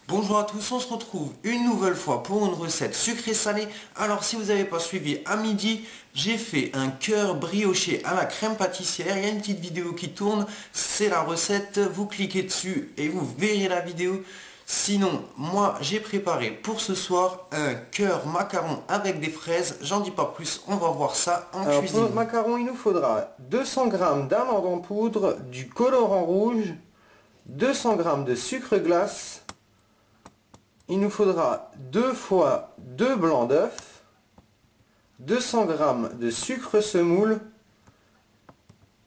Bonjour à tous, on se retrouve une nouvelle fois pour une recette sucrée-salée. Alors si vous n'avez pas suivi à midi, j'ai fait un cœur brioché à la crème pâtissière. Il y a une petite vidéo qui tourne, c'est la recette. Vous cliquez dessus et vous verrez la vidéo. Sinon, moi j'ai préparé pour ce soir un cœur macaron avec des fraises. J'en dis pas plus, on va voir ça en cuisine. Pour notre macaron, il nous faudra 200 g d'amandes en poudre, du colorant rouge, 200 g de sucre glace. Il nous faudra 2 fois 2 blancs d'œufs, 200 g de sucre semoule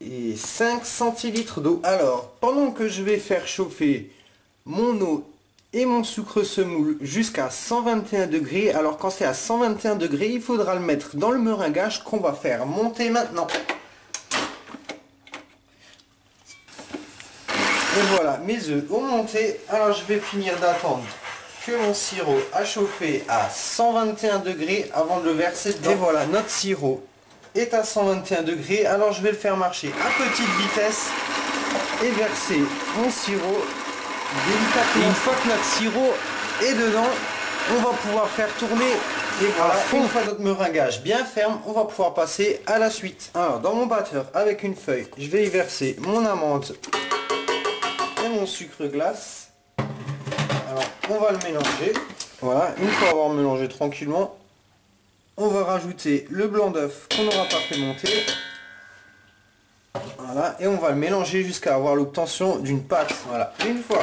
et 5 centilitres d'eau. Alors, pendant que je vais faire chauffer mon eau et mon sucre semoule jusqu'à 121 degrés, alors quand c'est à 121 degrés, il faudra le mettre dans le meringuage qu'on va faire monter maintenant. Et voilà, mes œufs ont monté. Alors je vais finir d'attendre que mon sirop a chauffé à 121 degrés avant de le verser dedans. Et voilà, notre sirop est à 121 degrés. Alors je vais le faire marcher à petite vitesse et verser mon sirop délicatement. Et une fois que notre sirop est dedans, on va pouvoir faire tourner. Et voilà, une fois notre meringuage bien ferme, on va pouvoir passer à la suite. Alors dans mon batteur, avec une feuille, je vais y verser mon amande et mon sucre glace. Alors on va le mélanger. Voilà, une fois avoir mélangé tranquillement, on va rajouter le blanc d'œuf qu'on n'aura pas fait monter. Voilà, et on va le mélanger jusqu'à avoir l'obtention d'une pâte. Voilà, une fois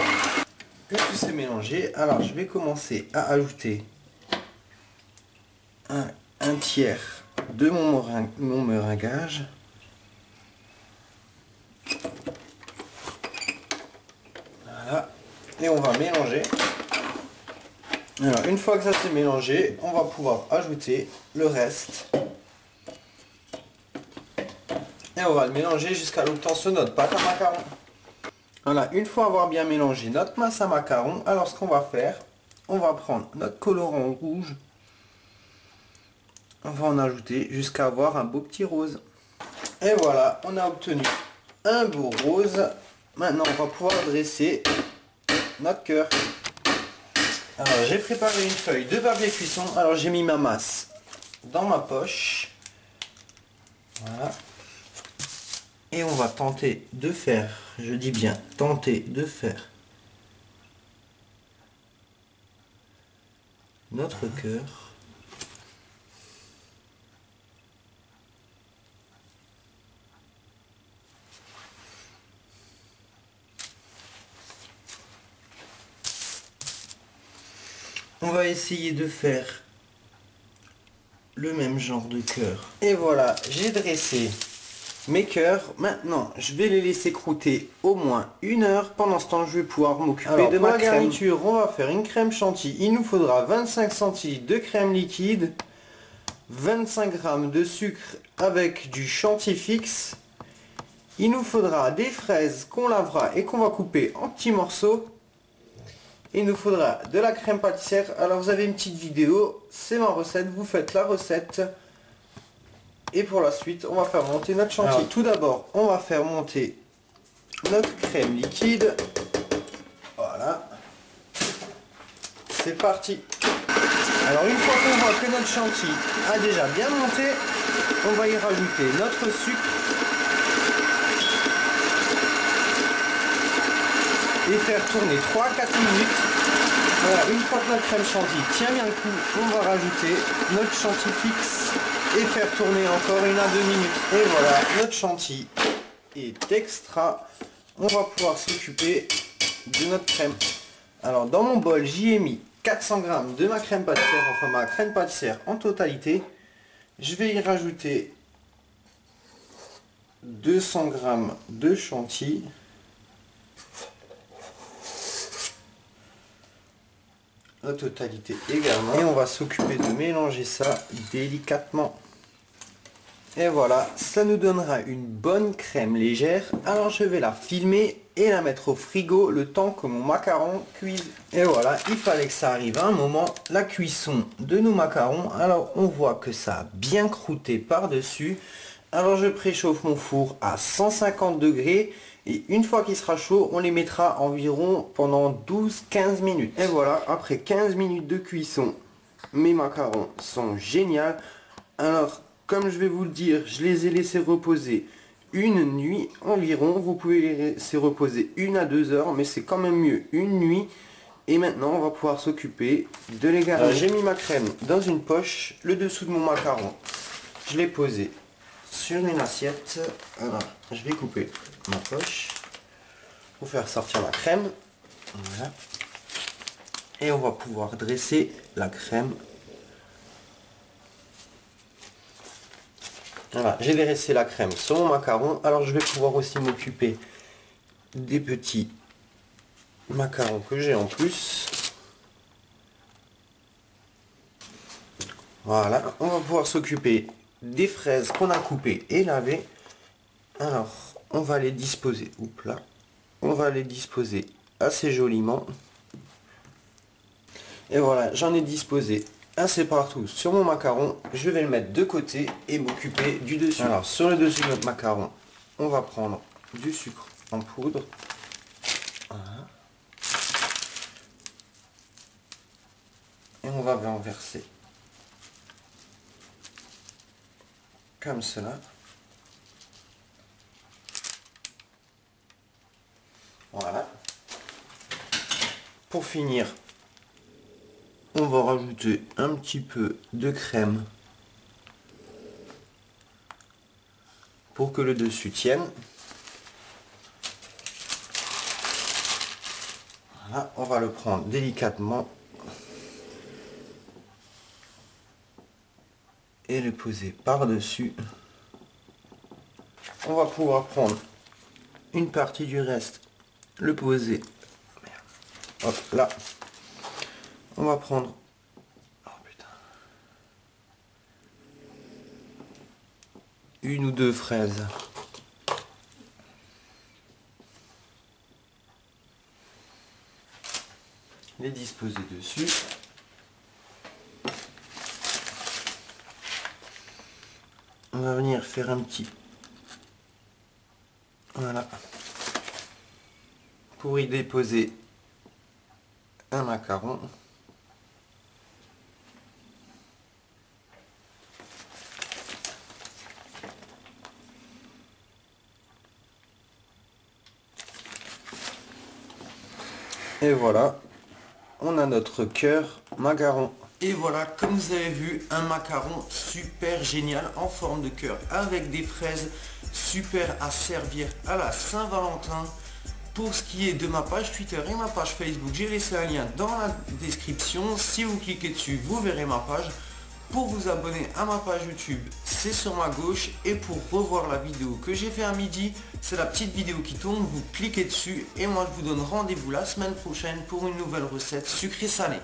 que tout s'est mélangé, alors je vais commencer à ajouter un tiers de mon meringuage. Voilà, et on va mélanger. Alors une fois que ça s'est mélangé, on va pouvoir ajouter le reste. Et on va le mélanger jusqu'à l'obtention de notre pâte à macaron. Voilà, une fois avoir bien mélangé notre masse à macaron, alors ce qu'on va faire, on va prendre notre colorant rouge. On va en ajouter jusqu'à avoir un beau petit rose. Et voilà, on a obtenu un beau rose. Maintenant, on va pouvoir dresser notre cœur. Alors, j'ai préparé une feuille de papier cuisson. Alors, j'ai mis ma masse dans ma poche. Voilà. Et on va tenter de faire, je dis bien tenter de faire notre cœur. On va essayer de faire le même genre de cœur. Et voilà, j'ai dressé mes cœurs. Maintenant, je vais les laisser croûter au moins 1 heure. Pendant ce temps, je vais pouvoir m'occuper de ma garniture. On va faire une crème chantilly. Il nous faudra 25 centilitres de crème liquide, 25 g de sucre avec du chantilly fixe. Il nous faudra des fraises qu'on lavera et qu'on va couper en petits morceaux. Il nous faudra de la crème pâtissière. Alors vous avez une petite vidéo, c'est ma recette, vous faites la recette. Et pour la suite, on va faire monter notre chantilly. Alors, tout d'abord, on va faire monter notre crème liquide. Voilà. C'est parti. Alors une fois qu'on voit que notre chantilly a déjà bien monté, on va y rajouter notre sucre. Et faire tourner 3-4 minutes. Voilà, une fois que notre crème chantilly tient bien le coup, on va rajouter notre chantilly fixe et faire tourner encore 1 à 2 minutes. Et voilà, notre chantilly est extra. On va pouvoir s'occuper de notre crème. Alors dans mon bol, j'y ai mis 400 g de ma crème pâtissière, enfin ma crème pâtissière en totalité. Je vais y rajouter 200 g de chantilly. La totalité également. Et on va s'occuper de mélanger ça délicatement. Et voilà, ça nous donnera une bonne crème légère. Alors je vais la filmer et la mettre au frigo le temps que mon macaron cuise. Et voilà, il fallait que ça arrive à un moment, la cuisson de nos macarons. Alors on voit que ça a bien croûté par dessus. Alors je préchauffe mon four à 150 degrés Et une fois qu'il sera chaud, on les mettra environ pendant 12-15 minutes. Et voilà, après 15 minutes de cuisson, mes macarons sont géniaux. Alors, comme je vais vous le dire, je les ai laissés reposer une nuit environ. Vous pouvez les laisser reposer 1 à 2 heures, mais c'est quand même mieux une nuit. Et maintenant, on va pouvoir s'occuper de les garnir. J'ai mis ma crème dans une poche, le dessous de mon macaron. Je l'ai posé sur une assiette. Alors, je vais couper ma poche pour faire sortir la crème. Voilà. Et on va pouvoir dresser la crème. Voilà, j'ai dressé la crème sur mon macaron. Alors, je vais pouvoir aussi m'occuper des petits macarons que j'ai en plus. Voilà, on va pouvoir s'occuper des fraises qu'on a coupées et lavées. Alors, on va les disposer, oups là, on va les disposer assez joliment. Et voilà, j'en ai disposé assez partout sur mon macaron. Je vais le mettre de côté et m'occuper du dessus. Alors, sur le dessus de notre macaron, on va prendre du sucre en poudre. Voilà. Et on va renverser comme cela. Voilà. Pour finir, on va rajouter un petit peu de crème pour que le dessus tienne. Voilà, on va le prendre délicatement et le poser par-dessus. On va pouvoir prendre une partie du reste, le poser. Hop là. On va prendre une ou deux fraises. Les disposer dessus. On va venir faire un petit, voilà, pour y déposer un macaron. Et voilà, on a notre cœur macaron. Et voilà, comme vous avez vu, un macaron super génial en forme de cœur avec des fraises, super à servir à la Saint-Valentin. Pour ce qui est de ma page Twitter et ma page Facebook, j'ai laissé un lien dans la description. Si vous cliquez dessus, vous verrez ma page. Pour vous abonner à ma page YouTube, c'est sur ma gauche. Et pour revoir la vidéo que j'ai fait à midi, c'est la petite vidéo qui tourne. Vous cliquez dessus et moi je vous donne rendez-vous la semaine prochaine pour une nouvelle recette sucrée salée.